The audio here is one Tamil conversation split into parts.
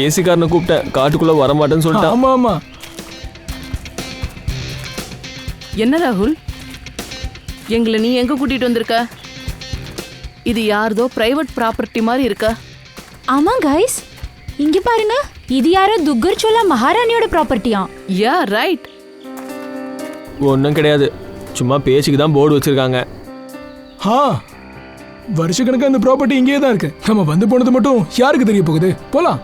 ஏசி காரனை கூப்பிட்டேன், காட்டுக்குள்ள வர மாட்டேன்னு சொல்லிட்டான். ஆமா ஆமா. என்ன ராகுல், எங்களை நீ எங்க கூட்டிட்டு வந்திருக்க? இது யாரதோ பிரைவேட் ப்ராப்பர்ட்டி மாதிரி இருக்கா? ஆமா கைஸ், இங்க பாருங்க, இது யாரோ துக்கர் சோலா மகாராணியோட ப்ராப்பர்ட்டியா? Yeah right. ஒன்றும் கிடையாது, சும்மா பேச்சுக்கு தான் போர்டு வச்சிருக்காங்க. வருஷக்கணக்கா இந்த ப்ராப்பர்ட்டி இங்கேயே தான் இருக்கு. நம்ம வந்து போனது மட்டும் யாருக்கு தெரிய போகுது? போலாம்.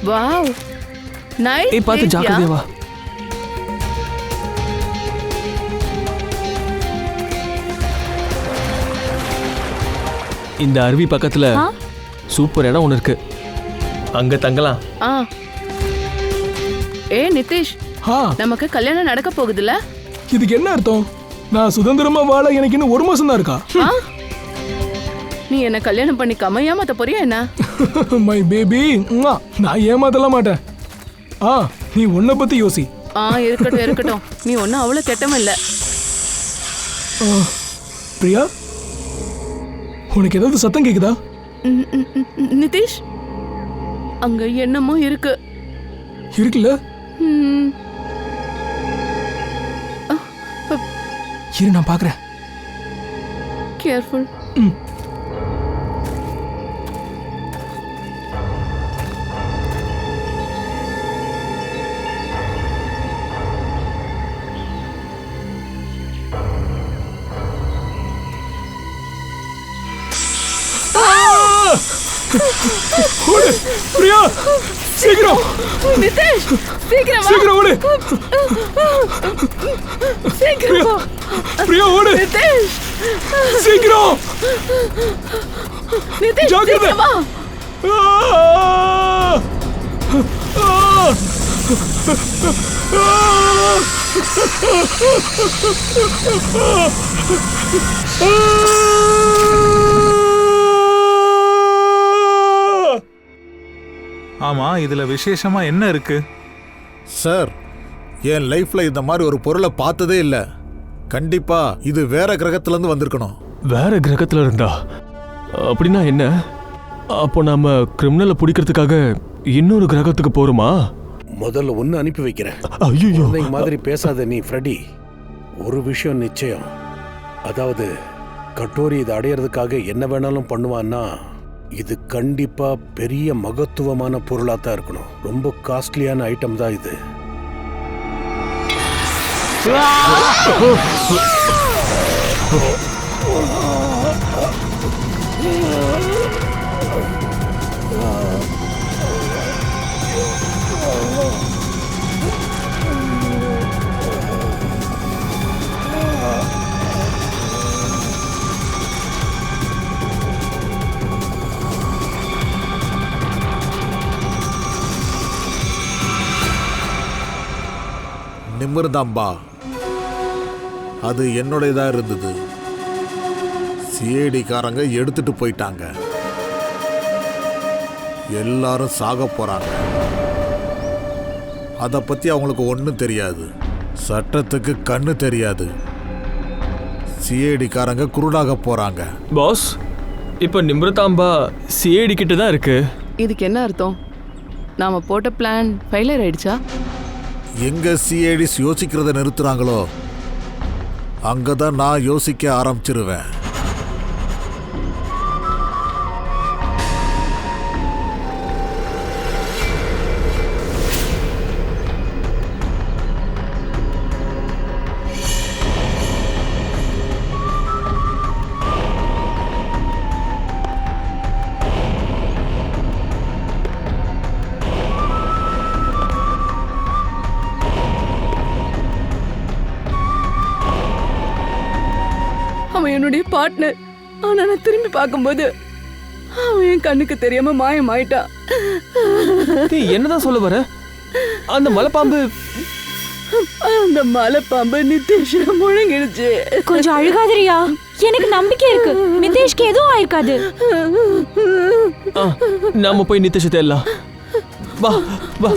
Wow, nice. ஏய் பார்த்து ஜாக்கிரதையா வா. இந்த அருவி பக்கத்துல சூப்பர் இடம் ஒன்று இருக்கு, அங்க தங்கலாம். ஏ நிதிஷ், நமக்கு கல்யாணம் நடக்க போகுதுல? இதுக்கு என்ன அர்த்தம்? நான் சுதந்திரமா வாழ எனக்கு இன்னும் 1 மாசம் தான் இருக்கா? நீ என்ன கல்யாணம் பண்ணிக்காம ஏமாத்த போறியா என்ன? மை பேபி, நான் ஏமாத்தலாம் மாட்டேன். நீ உன்னை பத்தி யோசி. இருக்கட்டும் இருக்கட்டும், நீ ஒன்னும் அவ்வளவு கெட்டவன் இல்ல. பிரியா, உனக்கு ஏதாவது சத்தம் கேக்குதா? நிதிஷ், அங்க என்னமோ இருக்கு. இருக்குல்ல? இரு, நான் பாக்குறேன். கேர்ஃபுல். பிரியா, சீக்கிரம். நிதிஷ், சீக்கிரம் வா. சீக்கிரம் ஓடு. சீக்கிரம் வா. பிரியா ஓடு. நிதிஷ், சீக்கிரம். நிதிஷ், சீக்கிரம் வா. ஆமா, இதுல விசேஷமா என்ன இருக்கு? சார், என் லைஃப்ல இந்த மாதிரி ஒரு பொருளை பார்த்ததே இல்ல. கண்டிப்பா இது வேற கிரகத்துல இருந்து வந்திருக்கணும். வேற கிரகத்துல இருந்தா? அப்படின்னா என்ன? அப்போ நாம கிரிமினலை பிடிக்கிறதுக்காக இன்னொரு கிரகத்துக்கு போறோமா? முதல்ல ஒன்னு அனுப்பி வைக்கிறேன். ஐயோ, மாதிரி பேசாத நீ ஃப்ரெடி. ஒரு விஷயம் நிச்சயம், அதாவது கட்டோரி இதை அடையிறதுக்காக என்ன வேணாலும் பண்ணுவான்னா இது கண்டிப்பா பெரிய மகத்துவமான பொருளா தான் இருக்கணும். ரொம்ப காஸ்ட்லியான ஐட்டம் தான் இது. நிமிர்தாம்பா, அது என்னுடையதா இருந்தது. சிஐடிக்காரங்க எடுத்துட்டு போயிட்டாங்க. எல்லாரும் சாக போறாங்க. அதை பத்தி அவங்களுக்கு ஒன்றும் தெரியாது. சட்டத்துக்கு கண்ணு தெரியாது. சிஐடிக்காரங்க குருடாக போறாங்க. பாஸ், இப்ப நிமிர்தாம்பா சிஐடி கிட்ட தான் இருக்கு. இதுக்கு என்ன அர்த்தம்? நாம போட்ட பிளான் ஃபெயிலியர் ஆயிடுச்சா? எங்க சிஐடிஸ் யோசிக்கிறத நிறுத்துறாங்களோ அங்கதான் நான் யோசிக்க ஆரம்பிச்சிருவேன். அவன் என்னுடைய பார்ட்னர். ஆனா நான் திரும்பி பார்க்கும்போது அவன் என் கண்ணுக்கு தெரியாம மாயமாயிட்டான். நீ என்னதான் சொல்ல வர? அந்த மலைப்பாம்பு அந்த மலைப்பாம்பு நிதிஷ முழுங்கிடுச்சு. கொஞ்சம் அழுகாதரியா, எனக்கு நம்பிக்கை இருக்கு நிதேஷ்க்கு எதுவும் ஆயிருக்காது. நாம போய் நிதிஷை தேடலாம். வா வா.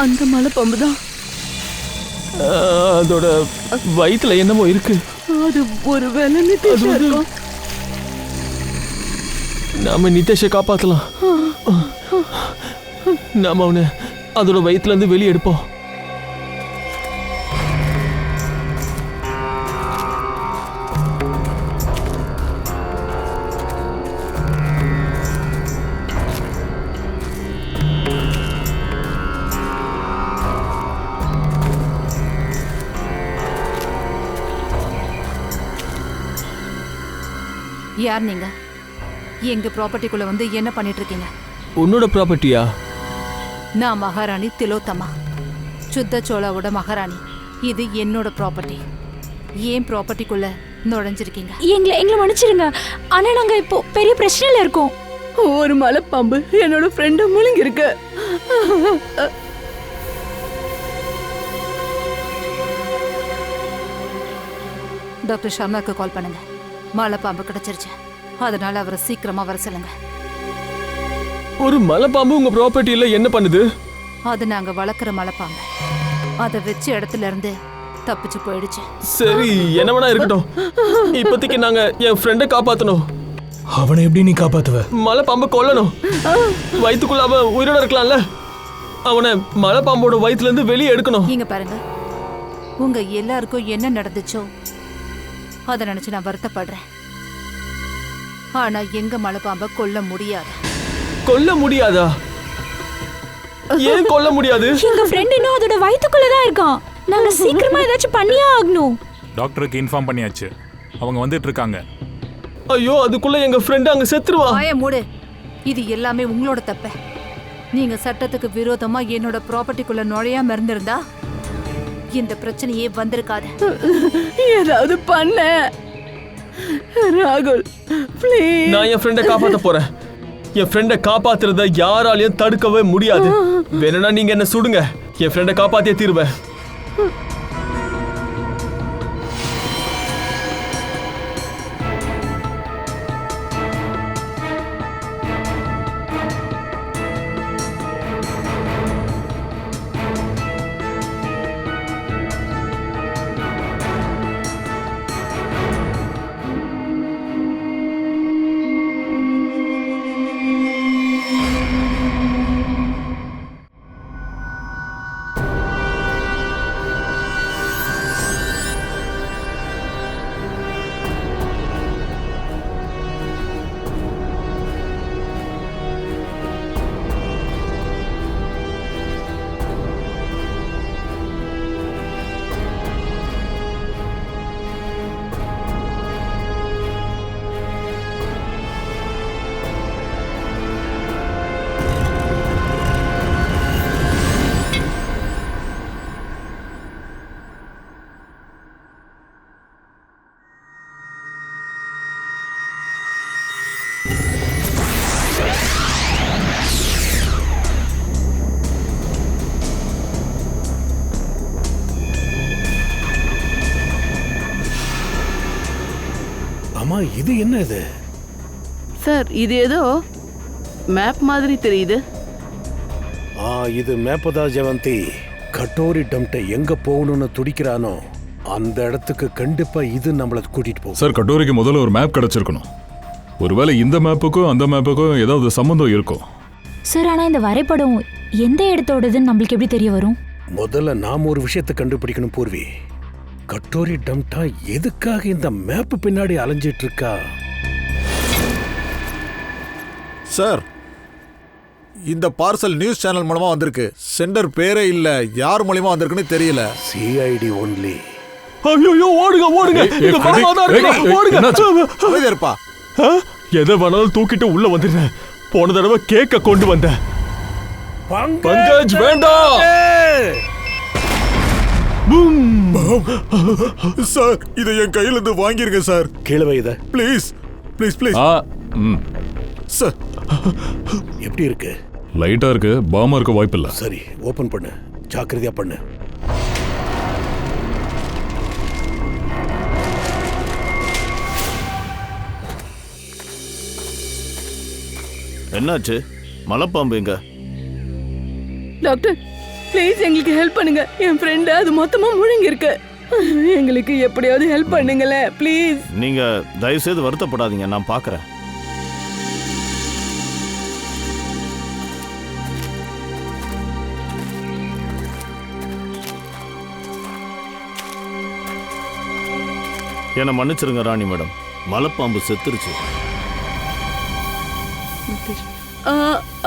அந்த மலைப்பாம்பு தான். அதோட வயித்துல என்னமோ இருக்கு. அது ஒருவேளை நிதிஷ இருக்கும். நாம நிதிஷை காப்பாத்தலாம். நாம அவனை அதோட வயித்துல இருந்து வெளியே எடுப்போம். யார் நீங்க? எங்க ப்ராப்பர்ட்டிக்குள்ள வந்து என்ன பண்ணிட்டு இருக்கீங்க? உன்னோட ப்ராப்பர்ட்டியா? நான் மகாராணி திலோத்தமா, சுத்த சோழாவோட மகாராணி. இது என்னோட ப்ராப்பர்ட்டி. ஏன் ப்ராப்பர்ட்டிக்குள்ள நுழைஞ்சிருக்கீங்க? எங்களை மன்னிச்சிருங்க, ஆனா நாங்க இப்போ பெரிய பிரச்சனையில இருக்கோம். ஒரு மலைப்பாம்பு என்னோட ஃப்ரெண்ட முழுங்கி இருக்கு. டாக்டர் சர்மாக்கு கால் பண்ணுங்க. மலைப்பாம்பு கிடைச்சிருச்சு, அதனால அவரை சீக்கிரமா வர சொல்லுங்க. ஒரு மலைப்பாம்பு உங்க ப்ராப்பர்ட்டியில என்ன பண்ணுது? அது நாங்க வளர்க்குற மலைப்பாம்பு. அதை வச்ச இடத்துல இருந்து தப்பிச்சு போயிடுச்சு. சரி, என்ன வேணா இருக்கட்டும். இப்போதைக்கு நாங்க என் ஃப்ரெண்டை காப்பாத்தணும். அவனை எப்படி நீ காப்பாத்துவ? மலைப்பாம்பை கொல்லணும். வயிற்றுக்குள்ள அவன் உயிரோட இருக்கலாம்ல. அவனை மலைப்பாம்போட வயிற்றுல இருந்து வெளியே எடுக்கணும். இங்க பாருங்க, உங்க எல்லாருக்கும் என்ன நடந்துச்சோ அதை நினைச்சு நான் வருத்தப்படுறேன். ஆனா எங்க மலைப்பாம்பை கொல்ல முடியாது. கொல்ல முடியாதா? ஏன் கொல்ல முடியாது? எங்க ஃப்ரெண்ட் இன்னும் அதோட வயித்துக்குள்ள தான் இருக்கான். நாங்க சீக்கிரமா ஏதாச்சும் பண்ணியே ஆகணும். டாக்டருக்கு இன்ஃபார்ம் பண்ணியாச்சு, அவங்க வந்துட்டு இருக்காங்க. ஐயோ, அதுக்குள்ள எங்க ஃப்ரெண்ட் அங்க செத்துருவா. வாய மூடு. இது எல்லாமே உங்களோட தப்பு. நீங்க சட்டத்துக்கு விரோதமா என்னோட ப்ராப்பர்ட்டிக்குள்ள நுழையாம இருந்திருந்தா இந்த பிரச்சனையே வந்திருக்காது. ஏதாவது பண்ண ராகுல், ப்ளீஸ். நான் என் ஃப்ரெண்டை காப்பாத்த போறேன். என் ஃப்ரெண்டை காப்பாத்துறத யாராலையும் தடுக்கவே முடியாது. வேணும்னா நீங்க என்ன சுடுங்க, என் ஃப்ரெண்டை காப்பாத்தியே தீருவேன். அம்மா, இது என்ன இது? சார், இது ஏதோ மேப் மாதிரி தெரியுது. இது மேப்பதா ஜெவந்தி. கட்டோரி டம்ட்ட எங்க போகணும்னு துடிக்கிறானோ அந்த இடத்துக்கு கண்டிப்பா இது நம்மள கூட்டிட்டு போகும். சார், கட்டோரிக்கு முதல்ல ஒரு மேப் கிடைச்சிருக்கணும். ஒருவேளை இந்த மேப்புக்கும் அந்த மேப்புக்கும் ஏதாவது சம்பந்தம் இருக்கும். சார், ஆனா இந்த வரைபடம் எந்த இடத்தோடதுன்னு நம்மளுக்கு எப்படி தெரிய வரும்? முதல்ல நாம ஒரு விஷயத்தை கண்டுபிடிக்கணும் பூர்வி. கட்டோரி டம்டா எதுக்காக இந்த மேப் பின்னாடி அலைஞ்சிட்டு இருக்கா? சார், இந்த பார்சல் நியூஸ் சேனல் மூலமா வந்திருக்கு. சென்டர் பேரே இல்ல, யார் மூலமா வந்திருக்குன்னு தெரியல. CID only. ஐயோ ஓடுங்க ஓடுங்க இந்த பணமா தான் இருக்கு ஓடுங்க அமைதியா இருப்பா. எதை வேணாலும் தூக்கிட்டு உள்ள வந்துடுறேன். போன தடவை கேக்க கொண்டு வந்தேன். பங்கஜ் வேண்டாம். சார் இதை என் கையில இருந்து வாங்கிருங்க சார். கீழே வை இத. Please please please sir. எப்படி இருக்கு? லைட்டா இருக்கு, பாமா இருக்க வாய்ப்பில்லை. சரி, ஓபன் பண்ணு, ஜாக்கிரதையா பண்ணு. என்னாச்சு? மலைப்பாம்பு எங்க? டாக்டர் ப்ளீஸ் எங்களுக்கு ஹெல்ப் பண்ணுங்க. என் ஃப்ரெண்ட் அது மொத்தமா முழுங்கி இருக்கு. எங்களுக்கு எப்படியாவது ஹெல்ப் பண்ணுங்களேன் ப்ளீஸ். நீங்க தயவு செய்து வருத்தப்படாதீங்க, நான் பார்க்கறேன். என்னை மன்னிச்சிருங்க ராணி மேடம், மலைப்பாம்பு செத்துருச்சு.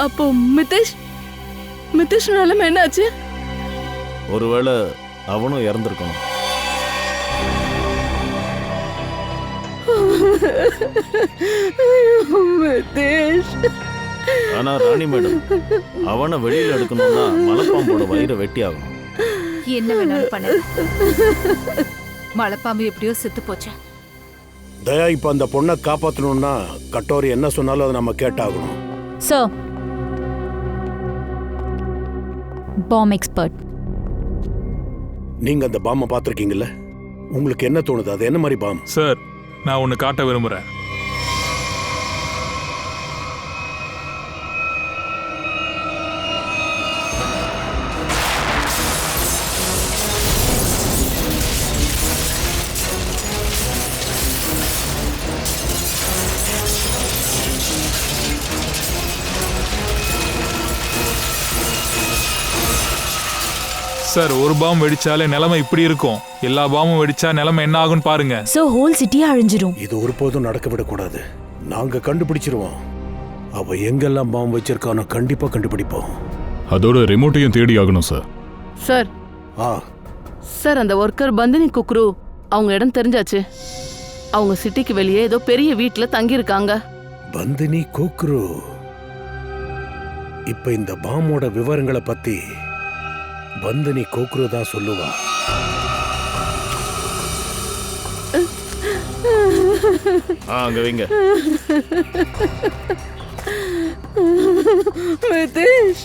அப்போ மிதேஷ் நிலைமை என்னாச்சு? ஒருவேளை அவனும் இறந்துருக்கணும். ஆனா ராணி மேடம், அவனை வெளியில எடுக்கணும்னா மலைப்பாம்போட வயிறை வெட்டி ஆகணும். என்ன வேணாலும் பண்ண. மலைப்பாம்பு எப்படியோ செத்து போச்சு. தயா, இப்ப அந்த பொண்ணை காப்பாத்தணும்னா கட்டோரி என்ன சொன்னாலும் அதை நம்ம கேட்டாகணும். Sir, bomb expert. நீங்க அந்த பாம்பை பார்த்துருக்கீங்கல்ல, உங்களுக்கு என்ன தோணுது? அது என்ன மாதிரி பாம்? சார், நான் ஒன்று காட்ட விரும்புகிறேன். சார், ஒரு பாம் வெடிச்சாலே நிலைமை இப்படி இருக்கும். எல்லா பாமும் வெடிச்சா நிலைமை என்ன ஆகும்னு பாருங்க. சோ ஹோல் சிட்டி அழிஞ்சிரும். இது ஒருபோதும் நடக்க விடக்கூடாது. நாங்க கண்டுபிடிச்சிருவோம். அவ எங்கெல்லாம் பாம் வச்சிருக்கானோ கண்டிப்பா கண்டுபிடிப்போம். அதோட ரிமோட்டையும் தேடி ஆகணும் சார். சார் சார், அந்த ஒர்க்கர் பந்தினி குக்ரு அவங்க இடம் தெரிஞ்சாச்சு. அவங்க சிட்டிக்கு வெளியே ஏதோ பெரிய வீட்டுல தங்கி இருக்காங்க. பந்தினி குக்ரு. இப்ப இந்த பாமோட விவரங்களை பத்தி பந்தினி கோக்ரு தான் சொல்லுவா. அங்க வைங்க. மிதேஷ்,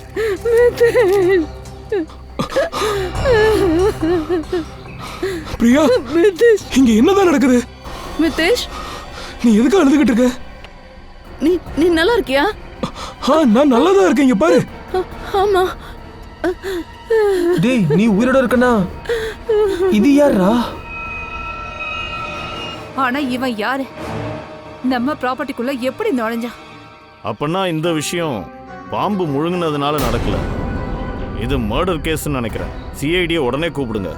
பிரியா, மிதேஷ், இங்க என்னதான் நடக்குது? மிதேஷ், நீ எதுக்கு அழுதுகிட்டு இருக்க? நீ நல்லா இருக்கியா? நான் நல்லாதான் இருக்கேன். இங்க பாரு. ஆமா. டேய், நீ உயிரோட இருக்கனா? இது யாரா? ஆனா இவன் யாரு? நம்ம ப்ராப்பர்ட்டிக்குள்ள எப்படி நுழைஞ்சான்? அப்பனா இந்த விஷயம் பாம்பு முழுங்கினதுனால நடக்கல. இது மர்டர் கேஸ்ன்னு நினைக்கிறேன். சிஐடியை உடனே கூப்பிடுங்க.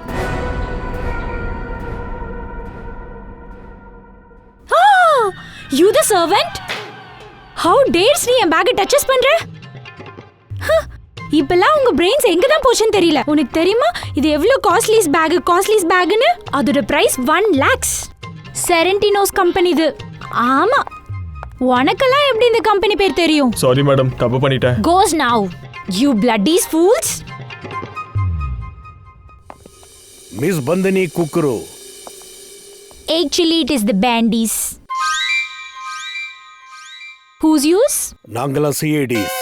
You the servant? How dares நீ என் பேக்கை டச்சஸ் பண்ற? இப்பெல்லாம் உங்க பிரெயின்ஸ் எங்க தான் போச்சுன்னு தெரியல. உனக்கு தெரியுமா இது எவ்வளவு காஸ்ட்லிஸ் பேக்னு? அதோட பிரைஸ் 1 lakhs. செரண்டினோஸ் கம்பெனி இது. ஆமா, உனக்கெல்லாம் எப்படி இந்த கம்பெனி பேர் தெரியும்? சாரி மேடம், தப்பு பண்ணிட்டேன். Goes now. You bloody fools. Miss Bandini Kukru. Actually it is the bandies. Who's yours? நாங்களா சிஐடிஸ்.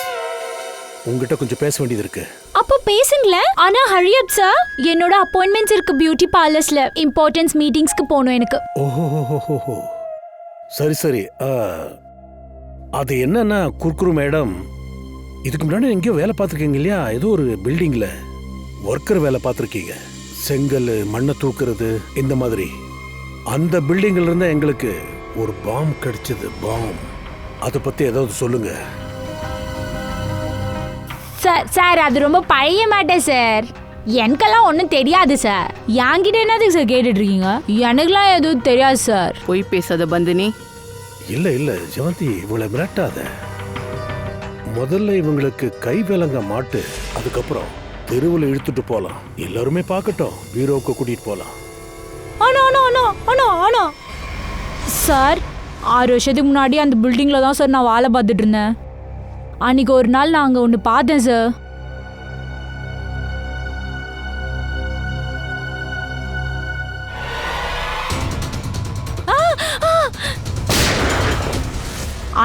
உங்ககிட்ட கொஞ்சம் பேச வேண்டியது இருக்கு. அப்போ பேசுங்களேன். ஆனா ஹரி அப் சார், என்னோட அப்பாயின்மெண்ட்ஸ் இருக்கு பியூட்டி பார்லர்ஸ்ல. இம்பார்ட்டன்ஸ் மீட்டிங்ஸ்க்கு போகணும் எனக்கு. ஓஹோ, சரி. அது என்னன்னா குர்குரு மேடம், இதுக்கு முன்னாடி எங்கேயோ வேலை பார்த்துருக்கீங்க இல்லையா? ஏதோ ஒரு பில்டிங்ல ஒர்க்கர் வேலை பார்த்துருக்கீங்க. செங்கல், மண்ணை தூக்குறது, இந்த மாதிரி. அந்த பில்டிங்ல இருந்தா எங்களுக்கு ஒரு பாம் கிடைச்சது. பாம், அதை பத்தி ஏதாவது சொல்லுங்க. சார் அது ரொம்ப பழைய மேட்டர் சார். எனக்கெல்லாம் ஒன்றும் தெரியாது சார். என்கிட்ட என்னதுக்கு சார் கேட்டுட்டு இருக்கீங்க? எனக்குலாம் எதுவும் தெரியாது சார். போய் பேசாத பந்தினி. இல்ல ஜெவந்தி, இவங்களை மிரட்டாத. முதல்ல இவங்களுக்கு கை விலங்க மாட்டு, அதுக்கப்புறம் தெருவில் இழுத்துட்டு போலாம். எல்லாருமே பார்க்கட்டும், பீரோவுக்கு கூட்டிட்டு போலாம். அண்ணா அண்ணா அண்ணா சார் 6 வருஷத்துக்கு முன்னாடி அந்த பில்டிங்கில் தான் சார் நான் வேலை பார்த்துட்டு இருந்தேன். அன்றைக்கி ஒரு நாள் நான் அங்கே ஒன்று பார்த்தேன் சார்.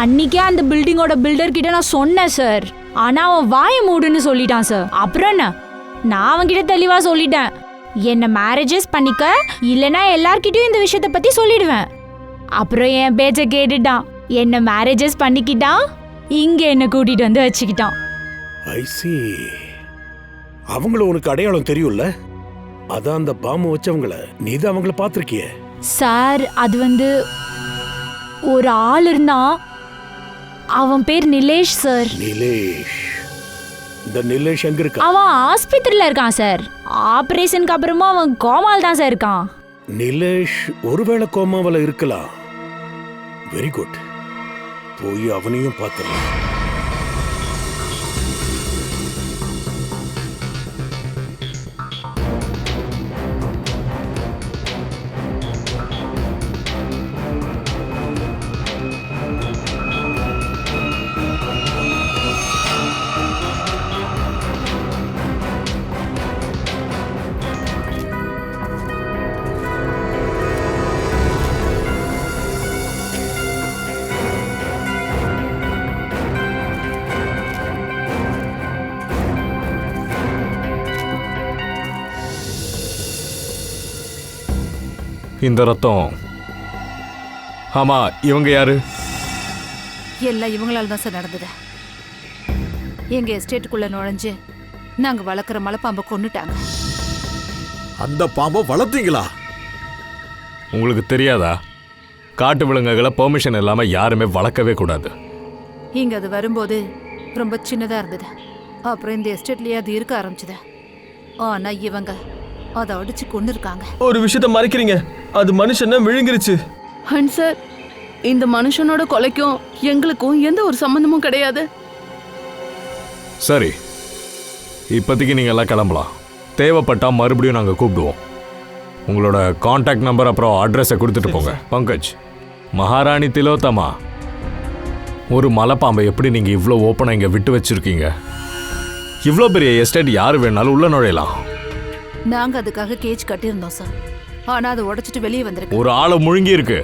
அன்னைக்கே அந்த பில்டிங்கோட பில்டர் கிட்ட நான் சொன்னேன் சார். ஆனால் அவன் வாயை மூடுன்னு சொல்லிட்டான் சார். அப்புறம் என்ன, நான் அவன்கிட்ட தெளிவாக சொல்லிட்டேன், என்னை மேரேஜஸ் பண்ணிக்க இல்லைன்னா எல்லார்கிட்டையும் இந்த விஷயத்தை பற்றி சொல்லிடுவேன். அப்புறம் என் பேச்சை கேட்டுட்டான், என்னை மேரேஜஸ் பண்ணிக்கிட்டான், இங்கே என்னை கூட்டிகிட்டு வந்து வச்சுக்கிட்டான். ஐ see. அவங்கள உனக்கு அடையாளம் தெரியும்ல? அதான் அந்த பாம்பு வச்சவங்கள நீ தான் அவங்கள பார்த்துருக்கிய. சார் அது வந்து ஒரு ஆள் இருந்தான், அவன் பேர் நிலேஷ் சார். நிலேஷ்? இந்த நிலேஷ் எங்க இருக்கா? அவன் ஆஸ்பத்திரியில இருக்கான் சார். ஆபரேஷனுக்கு அப்புறமா அவன் கோமால் தான் சார் இருக்கான். நிலேஷ் ஒருவேளை கோமாவில் இருக்கலாம். வெரி குட், போய் அவனையும் பார்த்துடலாம். இந்த ரத்தம், ஆமா இவங்க யாரு? எல்லாம் இவங்களால தான் சார் நடந்தது. எங்க எஸ்டேட்டுக்குள்ள நுழைஞ்சு நாங்க வளர்க்குற மலைப்பாம்பை கொன்னுட்டாங்க. அந்த பாம்பை வளர்த்தீங்களா? உங்களுக்கு தெரியாதா? காட்டு விலங்குகளை பெர்மிஷன் இல்லாம யாருமே வளர்க்கவே கூடாது. இங்க அது வரும்போது ரொம்ப சின்னதா இருந்தது. அப்புறம் இந்த எஸ்டேட்லயே அது இருக்க ஆரம்பிச்சது. ஆனா இவங்க அதை அடிச்சு கொண்டு இருக்காங்க. ஒரு விஷயத்த மறைக்கிறீங்க, அது மனுஷனை விழுங்கிருச்சு. அண்ட் சார், இந்த மனுஷனோட கொலைக்கும் எங்களுக்கும் எந்த ஒரு சம்பந்தமும் கிடையாது. சரி, இப்போதைக்கு நீங்க எல்லாம் கிளம்பலாம். தேவைப்பட்டா மறுபடியும் நாங்கள் கூப்பிடுவோம். உங்களோட கான்டாக்ட் நம்பர் அப்புறம் அட்ரஸை கொடுத்துட்டு போங்க. பங்கஜ், மகாராணி திலோத்தமா, ஒரு மலைப்பாம்பை எப்படி நீங்கள் இவ்வளோ ஓப்பனாக இங்கே விட்டு வச்சிருக்கீங்க? இவ்வளோ பெரிய எஸ்டேட் யார் வேணாலும் உள்ள நுழையலாம். நாங்க அதுக்காக கேஜ் கட்டியிருந்தோம் சார். ஆனா அதை உடைச்சிட்டு வெளியே வந்திருக்கு. ஒரு ஆளை முழுங்கி இருக்கு,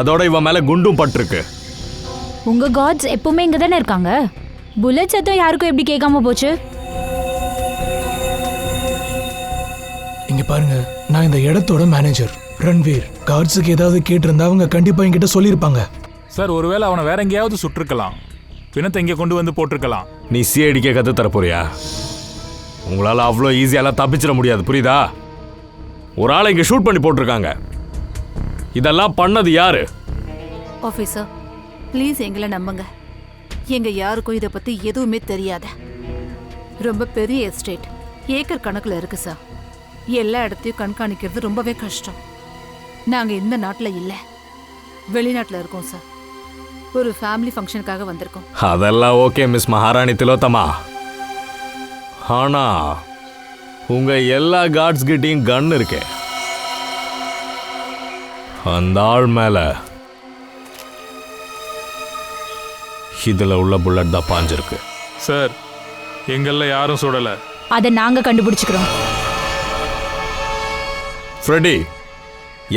அதோட இவன் மேல குண்டும் பட்டிருக்கு. உங்க காட்ஸ் எப்பவுமே இங்க தானே இருக்காங்க. புல்லட் சத்தம் யாருக்கும் எப்படி கேட்காம போச்சு? இங்க பாருங்க, நான் இந்த இடத்தோட மேனேஜர் ரன்வீர். கார்ட்ஸுக்கு ஏதாவது கேட்டிருந்தா அவங்க கண்டிப்பா என்கிட்ட சொல்லியிருப்பாங்க. சார், ஒருவேளை அவனை வேற எங்கேயாவது சுட்டிருக்கலாம், பிணத்தை இங்கே கொண்டு வந்து போட்டிருக்கலாம். நீ சிஐடிக்கே கத்து தர போறியா? உங்களால அவ்வளோ ஈஸியாலாம் தப்பிச்சிட முடியாது, புரியுதா? ஒரு ஆளை இங்க ஷூட் பண்ணி போட்டிருக்காங்க. இதெல்லாம் பண்ணது யாரு? ஆஃபீஸர், ப்ளீஸ் எங்களை நம்புங்க. எங்க யாருக்கும் இதை பத்தி எதுவுமே தெரியாத. ரொம்ப பெரிய எஸ்டேட், ஏக்கர் கணக்குல இருக்கு சார். எல்லா இடத்தையும் கண்காணிக்கிறது ரொம்பவே கஷ்டம். நாங்க இந்த நாட்டுல இல்ல, வெளிநாட்டுல இருக்கோம் சார். ஒரு ஃபேமிலி ஃபங்க்ஷனுக்காக வந்திருக்கோம். அதெல்லாம் ஓகே மிஸ் மகாராணி திலோத்தமா. ஆனா உங்க எல்லா கார்ட்ஸ் கிட்டையும் கன் இருக்கு. அந்த ஆள் மேல இதுல உள்ள புல்லட் தான் பாஞ்சிருக்கு. சார், எங்கள்ல யாரும் சுடல. அதை நாங்க கண்டுபிடிச்சுக்கிறோம். ஃப்ரெடி,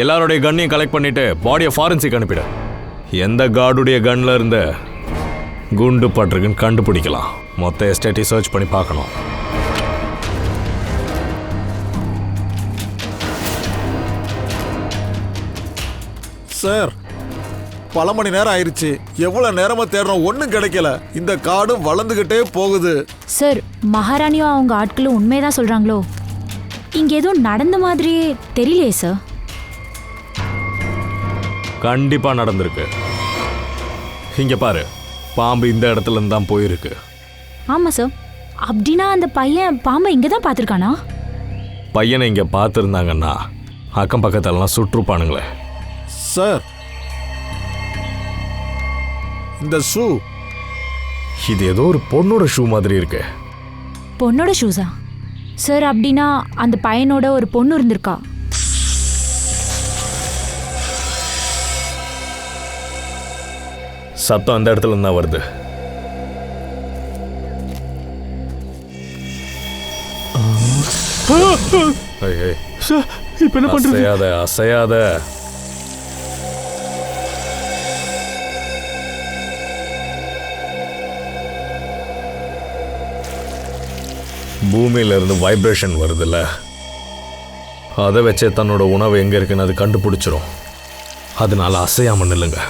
எல்லாருடைய கன்னையும் கலெக்ட் பண்ணிட்டு பாடியை ஃபாரன்சிக் அனுப்பிடு. எந்த கார்டுடைய கன்ல இருந்து குண்டு பட்டிருக்குன்னு கண்டுபிடிக்கலாம். மொத்த எஸ்டேட்டை சர்ச் பண்ணி பார்க்கணும். சார், பல மணி நேரம் ஆயிடுச்சு. எவ்வளவு நேரமா தேடுறோம், ஒன்றும் கிடைக்கல. இந்த காடு வளர்ந்துகிட்டே போகுது. சார், மகாராணியும் அவங்க ஆட்களும் உண்மைதான் சொல்றாங்களோ? இங்க எதுவும் நடந்த மாதிரியே தெரியலையே சார். கண்டிப்பா நடந்திருக்கு. இங்க பாரு, பாம்பு இந்த இடத்துல இருந்து தான் போயிருக்கு. ஆமா சார். அப்படின்னா அந்த பையன் பாம்பை இங்க தான் பார்த்துருக்கானா? பையனை இங்க பார்த்துருந்தாங்கன்னா அக்கம் பக்கத்தெல்லாம் சுற்றுப்பானுங்களே. சார், இந்த ஷூ, இது ஏதோ ஒரு பொண்ணோட ஷூ மாதிரி இருக்கு. பொண்ணோட ஷூஸா சார்? அப்படின்னா அந்த பையனோட ஒரு பொண்ணு இருந்திருக்கா? சத்தம் அந்த இடத்துல இருந்தா வருது. சார் இப்போ என்ன பண்றது? அசையாத அசையாத. பூமியில இருந்து வைப்ரேஷன் வருதுல்ல, அதை வச்சே தன்னோட உணவு எங்க இருக்குன்னு அது கண்டுபிடிச்சிரும். அதனால அசையாம நில்லுங்க.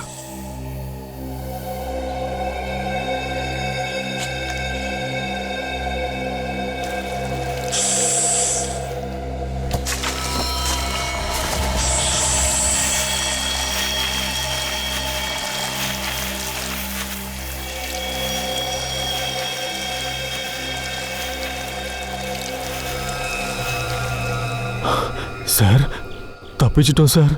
சார் தப்பிச்சிட்டோம் சார்.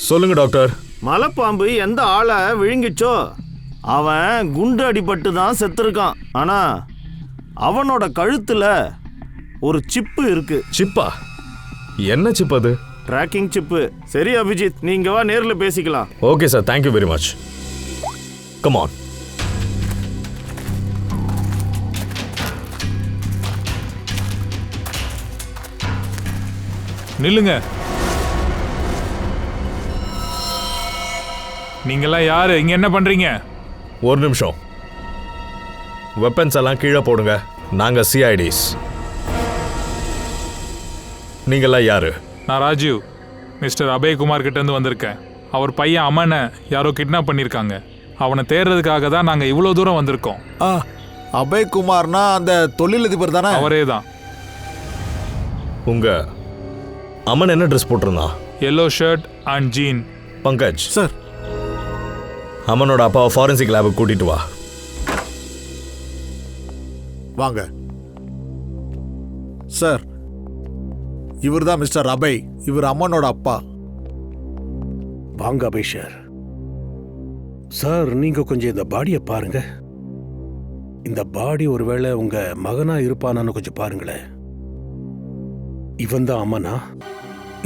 சொல்லுங்க டாக்டர். மலைப்பாம்பு எந்த ஆளை விழுங்கிச்சோ அவன் குண்டு அடிபட்டு தான் செத்துருக்கான். ஆனா அவனோட கழுத்துல ஒரு சிப்பு இருக்கு. சிப்பா? என்ன சிப் அது? Tracking chip. சரி அபிஜித், நீங்க வா, நேரில் பேசிக்கலாம். Okay sir, thank you very much. Come on. நில்லுங்க. நீங்கெல்லாம் யாரு? இங்க என்ன பண்றீங்க? ஒரு நிமிஷம். வெப்பன்ஸ் எல்லாம் கீழே போடுங்க. நாங்க சிஐடிஸ். நீங்கெல்லாம் யாரு? நான் ராஜீவ், மிஸ்டர் அபய்குமார் கிட்ட இருந்து வந்திருக்கேன். அவர் பையன் அமனை யாரோ கிட்னாப் பண்ணியிருக்காங்க. அவனை தேடுறதுக்காக தான் நாங்கள் இவ்வளோ தூரம் வந்திருக்கோம். அபய்குமார்னா அந்த தொழிலதிபர் தானே? அவரே தான். உங்க அமன் என்ன ட்ரெஸ் போட்டிருந்தான்? Yellow shirt and jean. Pankaj sir, அமனோட அப்பாவை ஃபாரன்சிக் லேபுக்கு கூட்டிட்டு வா. வாங்க சார். இவர் தான் மிஸ்டர் அபய். இவர் அம்மனோட அப்பா. வாங்க அபய் சார். சார், நீங்க கொஞ்சம் இந்த பாடியை பாருங்க. இந்த பாடி ஒருவேளை உங்க மகனா இருப்பானான்னு கொஞ்சம் பாருங்களேன். இவன் தான் அம்மனா?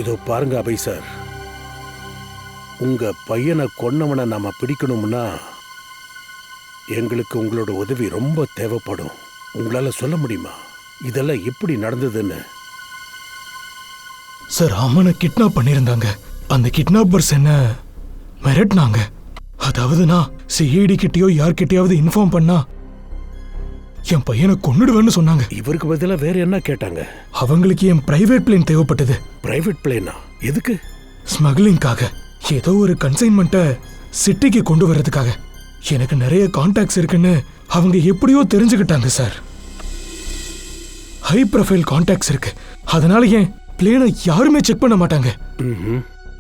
இதோ பாருங்க அபய் சார், உங்க பையனை கொன்னவனை நாம பிடிக்கணும்னா எங்களுக்கு உங்களோட உதவி ரொம்ப தேவைப்படும். உங்களால சொல்ல முடியுமா இதெல்லாம் எப்படி நடந்ததுன்னு? சார், அம்மனை கிட்னாப் பண்ணியிருந்தாங்க. அந்த கிட்னாப்பர்ஸ் என்ன மிரட்டினாங்க. அதாவது நான் சிஐடி கிட்டயோ யார்கிட்டயாவது இன்ஃபார்ம் பண்ணா என் பையனை கொன்னுடுவேன்னு சொன்னாங்க. இவருக்கு பதிலாக வேற என்ன கேட்டாங்க? அவங்களுக்கு என் பிரைவேட் பிளேன் தேவைப்பட்டது. பிரைவேட் பிளேனா? எதுக்கு? ஸ்மக்லிங்காக. ஏதோ ஒரு கன்சைன்மெண்ட்டை சிட்டிக்கு கொண்டு வர்றதுக்காக. எனக்கு நிறைய கான்டாக்ட்ஸ் இருக்குன்னு அவங்க எப்படியோ தெரிஞ்சுக்கிட்டாங்க சார். ஹை ப்ரொஃபைல் கான்டாக்ட்ஸ் இருக்கு. அதனால ஏன் பிளேனை யாருமே செக் பண்ண மாட்டாங்க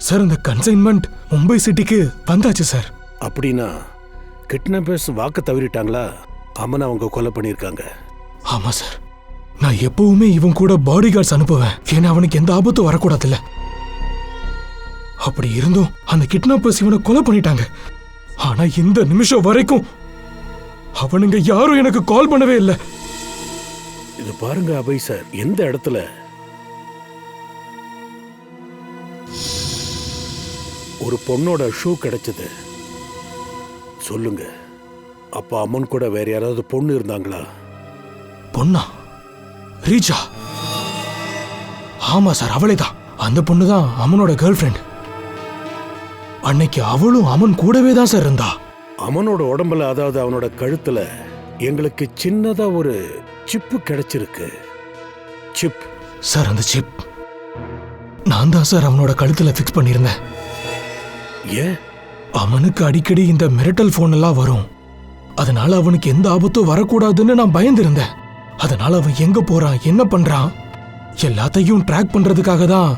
சார். அந்த கன்சைன்மெண்ட் மும்பை சிட்டிக்கு வந்தாச்சு சார். அப்படின்னா கிட்னாப்பர்ஸ் வாக்கு தவறிட்டாங்களா? அம்மனை அவங்க கொலை பண்ணியிருக்காங்க. ஆமா சார். நான் எப்பவுமே இவன் கூட பாடி கார்ட்ஸ் அனுப்புவேன். ஏன்னா அவனுக்கு எந்த ஆபத்தும் வரக்கூடாதுல்ல. அப்படி இருந்தும் அந்த கிட்னாப்பர்ஸ் இவனை கொலை பண்ணிட்டாங்க. ஆனா இந்த நிமிஷம் வரைக்கும் அவனுங்க யாரும் எனக்கு கால் பண்ணவே இல்லை. இது பாருங்க அபய் சார், எந்த இடத்துல ஒரு பொண்ணோட ஷூ கிடைச்சது சொல்லுங்க. அப்ப அம்மன் கூட வேற யாராவது பொண்ணு இருந்தாங்களா? பொண்ணா? ரீச்சா? ஆமா சார், அவளே தான். அந்த பொண்ணு தான் அம்மனோட கேர்ள் ஃப்ரெண்ட். அன்னைக்கு அவளும் அம்மன் கூடவே தான் சார் இருந்தா. அம்மனோட உடம்புல, அதாவது அவனோட கழுத்துல எங்களுக்கு சின்னதா ஒரு சிப்பு கிடைச்சிருக்கு. சிப் சார், அந்த சிப் நான் தான் சார் அவனோட கழுத்துல ஃபிக்ஸ் பண்ணியிருந்தேன். ஏன்? அவனுக்கு அடிக்கடி இந்த மிரட்டல் போன் எல்லாம் வரும். அதனால அவனுக்கு எந்த ஆபத்தும் வரக்கூடாதுன்னு நான் பயந்திருந்தேன். அதனால அவன் எங்க போறான், என்ன பண்றான் எல்லாத்தையும் ட்ராக் பண்றதுக்காக தான்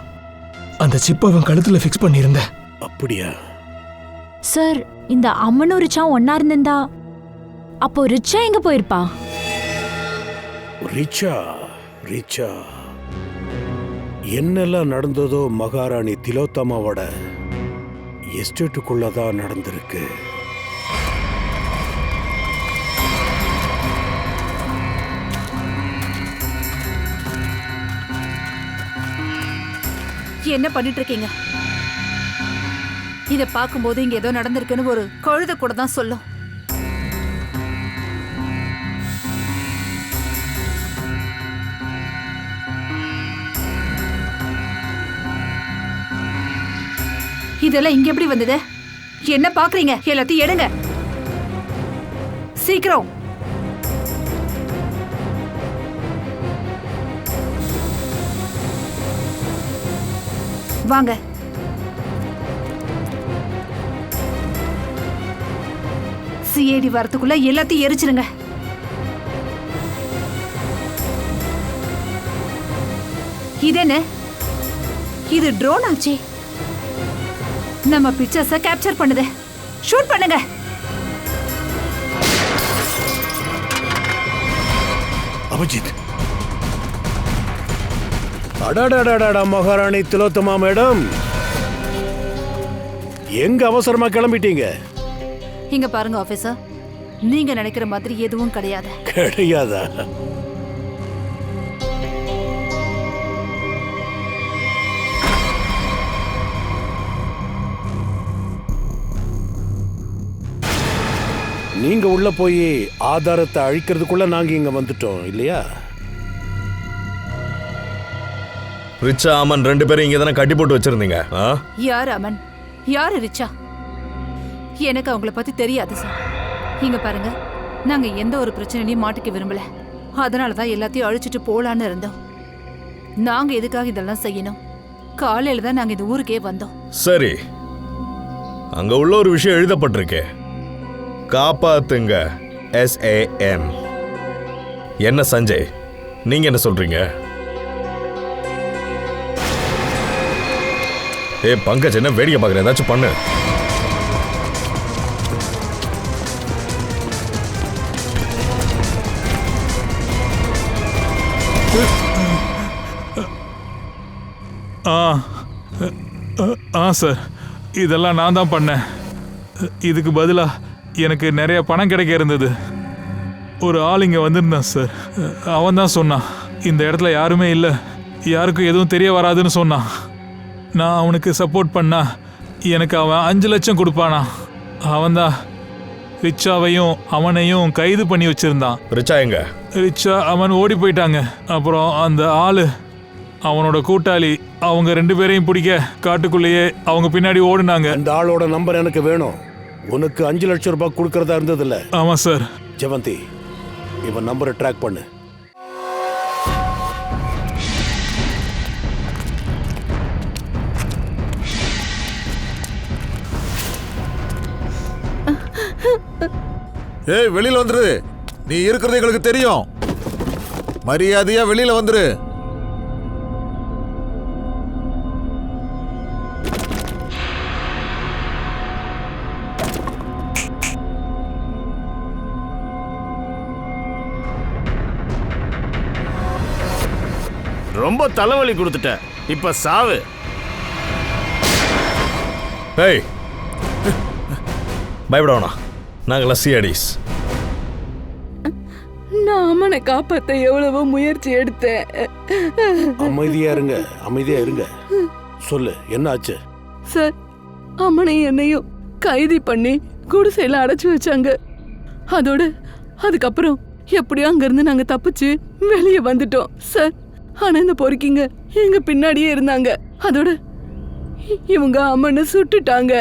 அந்த சிப் அவன் கழுத்துல ஃபிக்ஸ் பண்ணியிருந்தேன். அப்படியா சார்? இந்த அம்மனும் ரிச்சா ஒன்னா இருந்திருந்தா அப்போ ரிச்சா எங்க போயிருப்பா? ரிச்சா ரிச்சா என்னெல்லாம் நடந்ததோ மகாராணி திலோத்தமாவோட எஸ்டேட்டுக்குள்ளதான் நடந்திருக்கு. என்ன பண்ணிட்டு இருக்கீங்க? இத பார்க்கும்போது இங்க ஏதோ நடந்திருக்குன்னு ஒரு கழுத கூட தான் சொல்லும். இதெல்லாம் இங்க எப்படி வந்தது? என்ன பாக்குறீங்க? எல்லாத்தையும் எடுங்க சீக்கிரம். வாங்க. சிஐடி வரத்துக்குள்ள எல்லாத்தையும் எரிச்சிருங்க. இதென்ன? இது ட்ரோன் ஆச்சே. நம்ம பிக்சர்ஸ கேப்சர் பண்ணுது. ஷூட் பண்ணுங்க. அபிஜித். அடடடடடா மகாராணி திலோத்தமா மேடம், எங்க அவசரமா கிளம்பிட்டீங்க? இங்க பாருங்க ஆபீசர், நீங்க நினைக்கிற மாதிரி எதுவும் கிடையாது. கிடையாதா? நீங்க உள்ள போய் ஆதாரத்தை அழிக்கிறதுக்குள்ள நாங்க இங்க வந்துட்டோம் இல்லையா? ரிச்சா அமன் 2 பேரும் இங்க தானே கட்டி போட்டு வச்சிருந்தீங்க. யார் அமன், யாரு ரிச்சா? எனக்கு அவங்கள பத்தி தெரியாது சார். இங்க பாருங்க, நாங்க எந்த ஒரு பிரச்சனையும் மாட்டிக்க விரும்பல. அதனாலதான் எல்லாத்தையும் அழிச்சிட்டு போலான்னு இருந்தோம். நாங்க எதுக்காக இதெல்லாம் செய்யணும்? காலையில தான் நாங்க இந்த ஊருக்கே வந்தோம். சரி, அங்க உள்ள ஒரு விஷயம் எழுதப்பட்டிருக்கே, காப்பாத்துங்க SAM. என்ன சஞ்சய், நீங்க என்ன சொல்றீங்க? பங்கஜ், என்ன வேடிக்கை பார்க்குற? ஏதாச்சும் பண்ணு. சார், இதெல்லாம் நான் தான் பண்ணேன். இதுக்கு பதிலா எனக்கு நிறைய பணம் கிடைக்க இருந்தது. ஒரு ஆள் இங்கே வந்திருந்தான் சார். அவன் தான் சொன்னான், இந்த இடத்துல யாருமே இல்லை, யாருக்கும் எதுவும் தெரிய வராதுன்னு சொன்னான். நான் அவனுக்கு சப்போர்ட் பண்ணா எனக்கு அவன் 5 லட்சம் கொடுப்பானா. அவன் தான் ரிச்சாவையும் அவனையும் கைது பண்ணி வச்சிருந்தான். ரிச்சா எங்க? ரிச்சா அவன் ஓடி போயிட்டாங்க. அப்புறம் அந்த ஆளு, அவனோட கூட்டாளி, அவங்க 2 பேரையும் பிடிக்க காட்டுக்குள்ளேயே அவங்க பின்னாடி ஓடுனாங்க. அந்த ஆளோட நம்பர் எனக்கு வேணும். உனக்கு 5 லட்சம் ரூபாய் கொடுக்கறதா இருந்ததுல்ல? ஆமா சார். ஜெவந்தி, இவன் நம்பரை ட்ராக் பண்ணு. ஏய், வெளியில வந்துரு. நீ இருக்கிறது எங்களுக்கு தெரியும். மரியாதையா வெளியில வந்துரு. ரொம்ப தலைவலி கொடுத்துட்ட, இப்ப சாவு. ஏய், பயப்படவனா, நாங்களாம் சிஐடிஸ். நான் அம்மனை காப்பாத்த எவ்வளவோ முயற்சி எடுத்தேன். அமைதியா இருங்க, அமைதியா இருங்க. சொல்லு, என்ன ஆச்சு? சார், அம்மனை என்னையும் கைது பண்ணி குடிசையில அடைச்சு வச்சாங்க. அதுக்கப்புறம் எப்படியோ அங்கிருந்து நாங்க தப்பிச்சு வெளியே வந்துட்டோம் சார். ஆனா இந்த பொறுக்கிங்க எங்க பின்னாடியே இருந்தாங்க. இவங்க அம்மனை சுட்டுட்டாங்க.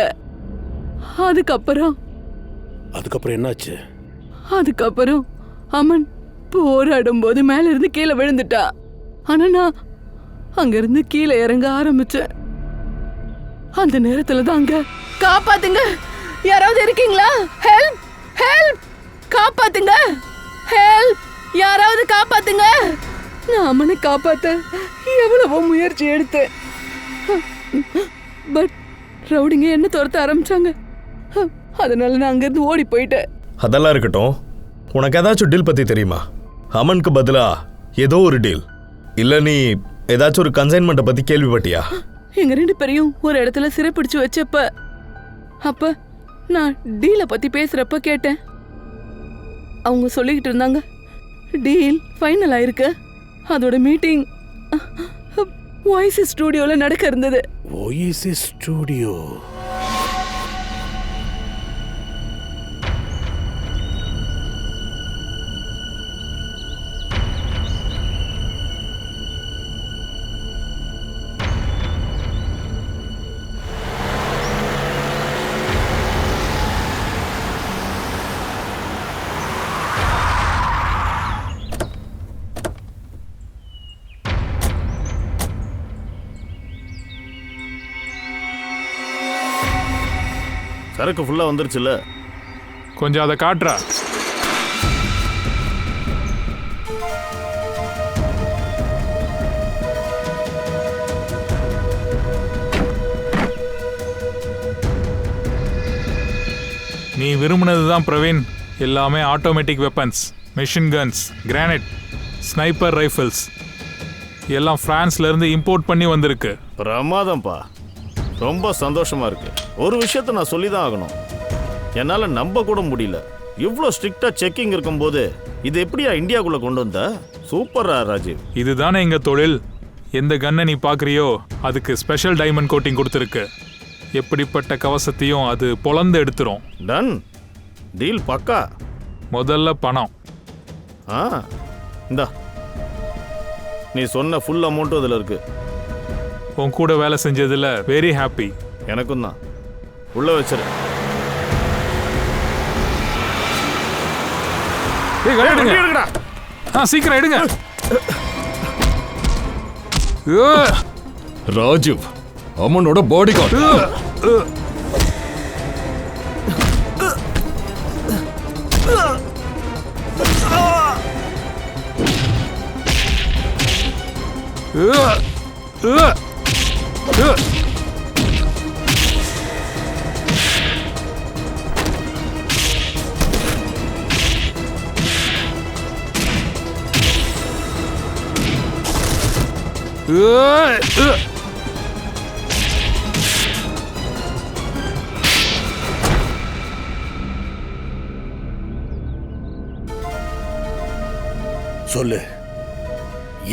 அதுக்கப்புறம் என்னாச்சு? அதுக்கப்புறம் அம்மன் போராடும் போது மேல இருந்து கீழே விழுந்துட்டா. ஆனா நான் அங்கிருந்து கீழே இறங்க ஆரம்பிச்சேன். அந்த நேரத்துல தான் அங்க காப்பாத்துங்க, யாராவது இருக்கீங்களா? ஹெல்ப், ஹெல்ப், காப்பாத்துங்க, ஹெல்ப், யாராவது காப்பாத்துங்க. நான் அம்மனை காப்பாத்த எவ்வளவோ முயற்சி எடுத்தேன். பட் ரவுடிங்க என்ன துரத்த ஆரம்பிச்சாங்க. அதனால நான் அங்கிருந்து ஓடி போயிட்டேன். அதெல்லாம் இருக்கட்டும், உனக்கு ஏதாச்சும் டீல் பத்தி தெரியுமா? அமனுக்கு பதிலா ஏதோ ஒரு டீல், இல்ல நீ ஏதாச்சும் ஒரு கன்சைன்மெண்ட்டை பத்தி கேள்விப்பட்டியா? எங்க 2 பேரையும் ஒரு இடத்துல சிறைப்பிடிச்சு வச்சப்ப அப்ப நான் டீலை பத்தி பேசுறப்ப கேட்டேன். அவங்க சொல்லிக்கிட்டு இருந்தாங்க, டீல் ஃபைனல் ஆயிருக்கு. அதோட மீட்டிங் ஓஎஸ்எஸ் ஸ்டுடியோல நடக்க இருந்தது. OSS studio? சரக்கு ஃபுல்லாக வந்துருச்சுல்ல? கொஞ்சம் அதை காட்டுறா. நீ விரும்பினது தான் பிரவீன். எல்லாமே automatic weapons, machine guns, grenade, sniper rifles எல்லாம் பிரான்ஸ்லேருந்து இம்போர்ட் பண்ணி வந்திருக்கு. பிரமாதம்ப்பா, ரொம்ப சந்தோஷமா இருக்கு. ஒரு விஷயத்த நான் சொல்லி தான் ஆகணும். என்னால் நம்ப கூட முடியல. இவ்வளோ ஸ்ட்ரிக்டாக செக்கிங் இருக்கும்போது இது எப்படியா இந்தியாவுக்குள்ளே கொண்டு வந்த? சூப்பரா ராஜீவ். இதுதானே எங்கள் தொழில். எந்த கன்னை நீ பார்க்குறியோ அதுக்கு ஸ்பெஷல் டைமண்ட் கோட்டிங் கொடுத்துருக்கு. எப்படிப்பட்ட கவசத்தையும் அது பொளந்து எடுத்துரும். டன் டீல் பக்கா. முதல்ல பணம். இந்தா, நீ சொன்ன ஃபுல் அமௌண்ட்டும் அதில் இருக்கு. உன் கூட வேலை செஞ்சதில் வெரி ஹாப்பி. எனக்கும் தான். உள்ள வச்சிரு. சீக்கிரம் எடுங்க. ராஜீவ் அம்மனோட பாடி கார்டு. சொல்லு,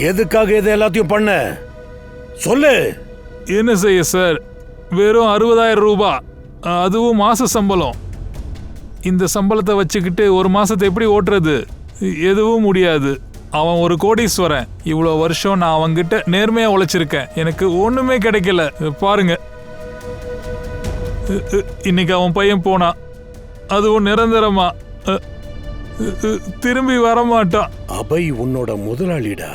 எதுக்காக இது எல்லாத்தையும் பண்ண? சொல்லு. என்ன செய்ய சார், வெறும் 60,000 ரூபாய், அதுவும் மாச சம்பளம். இந்த சம்பளத்தை வச்சுக்கிட்டு ஒரு மாசத்தை எப்படி ஓட்டுறது? எதுவும் முடியாது. அவன் ஒரு கோடீஸ்வரன். இவ்வளோ வருஷம் நான் அவன்கிட்ட நேர்மையா உழைச்சிருக்கேன். எனக்கு ஒண்ணுமே கிடைக்கல. பாருங்க, இன்னைக்கு அவன் பையன் போனான். அதுவும் நிரந்தரமா. திரும்பி வரமாட்டான். அபய் உன்னோட முதலாளிடா.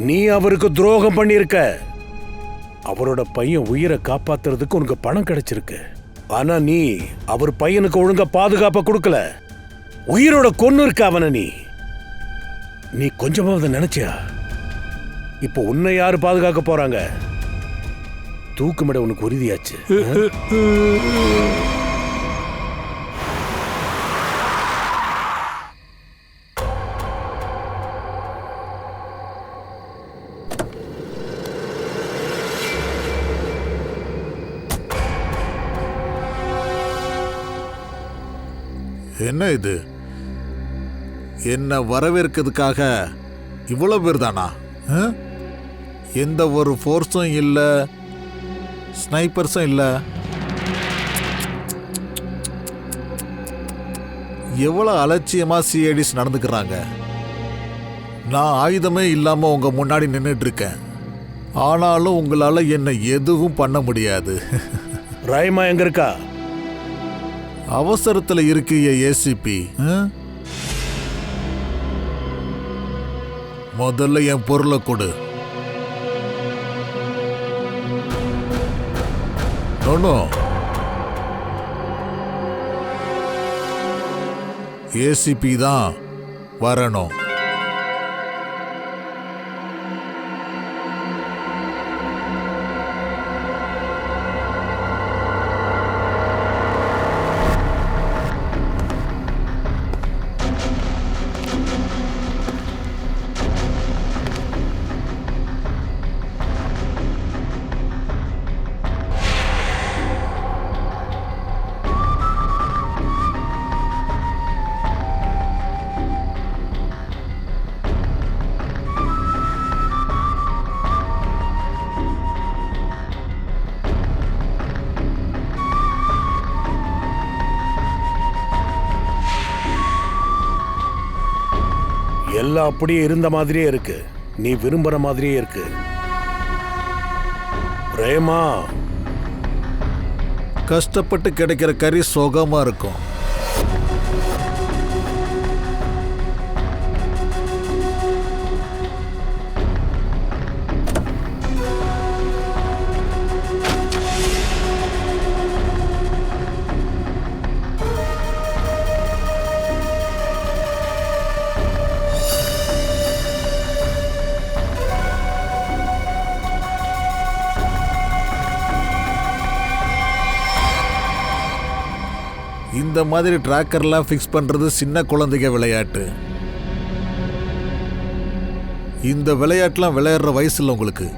நீ அவருக்கு துரோகம் பண்ணிருக்க. அவரோட பையன் உயிரை காப்பாத்துறதுக்கு உனக்கு பணம் கிடைச்சிருக்கு. ஆனா நீ அவர் பையனுக்கு ஒழுங்கா பாதுகாப்ப கொடுக்கல. உயிரோட கொன்னு இருக்க அவனை. நீ கொஞ்சமாவது நினைச்சியா? இப்போ உன்னை யாரு பாதுகாக்க போறாங்க? தூக்குமிட உனக்கு உறுதியாச்சு. என்ன இது? என்ன வரவேற்கிறதுக்காக இவ்வளோ பேர் தானா? எந்த ஒரு ஃபோர்ஸும் இல்லை, ஸ்னைப்பர்ஸும் இல்லை. எவ்வளோ அலட்சியமாக சிஐடிஸ் நடந்துக்கிறாங்க. நான் ஆயுதமே இல்லாமல் உங்கள் முன்னாடி நின்றுட்டு இருக்கேன். ஆனாலும் உங்களால் என்னை எதுவும் பண்ண முடியாது. ராயமா எங்க இருக்கா? அவசரத்தில் இருக்கிய ஏசிபி. முதல்ல என் பொருளை கொடு. ஏசிபி தான் வரணும். எல்லாம் அப்படியே இருந்த மாதிரியே இருக்கு. நீ விரும்புற மாதிரியே இருக்கு. பிரேமா, கஷ்டப்பட்டு கிடைக்கிற கறி சுகமா இருக்கும். இந்த மாதிரி டிராக்கர்லாம் ஃபிக்ஸ் பண்றது சின்ன குழந்தைங்க விளையாட்டு. இந்த விளையாட்டுலாம் விளையாடுற வயசு இல்லை உங்களுக்கு.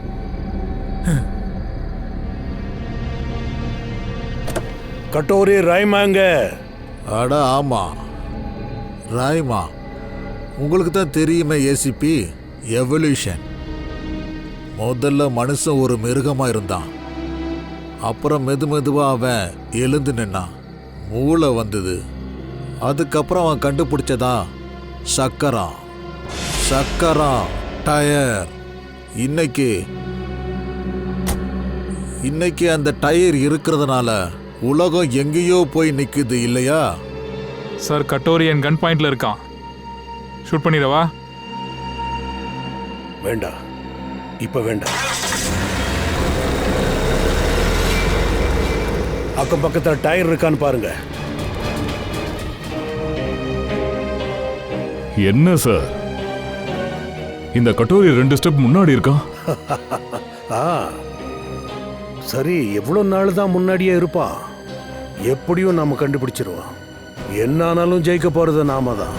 கட்டோரி ராய்மாங்க. அட ஆமா ராய்மா, உங்களுக்கு தான் தெரியுமே ஏசிபி, எவல்யூஷன். முதல்ல மனுஷன் ஒரு மிருகமா இருந்தான், அப்புறம் மெதுவா அவன் எழுந்து நின்னான், மூளை வந்தது. அதுக்கப்புறம் அவன் கண்டுபிடிச்சதா சக்கரம், சக்கரம் டயர். இன்னைக்கு அந்த டயர் இருக்கிறதுனால உலகம் எங்கேயோ போய் நிக்குது இல்லையா? சார் கட்டோரி என் கன் பாயிண்ட்ல இருக்கான். ஷூட் பண்ணிடவா? வேண்டாம், இப்ப வேண்டாம். அக்கம் பக்கத்துல டயர் இருக்கான்னு பாருங்க. என்ன சார், இந்த கட்டோரி 2 ஸ்டெப் முன்னாடி இருக்கான். ஆ சரி, எவ்வளவு நாள் தான் முன்னாடியே இருப்பான். எப்படியும் நாம கண்டுபிடிச்சிருவோம். என்ன ஆனாலும் ஜெயிக்க போறது நாம தான்.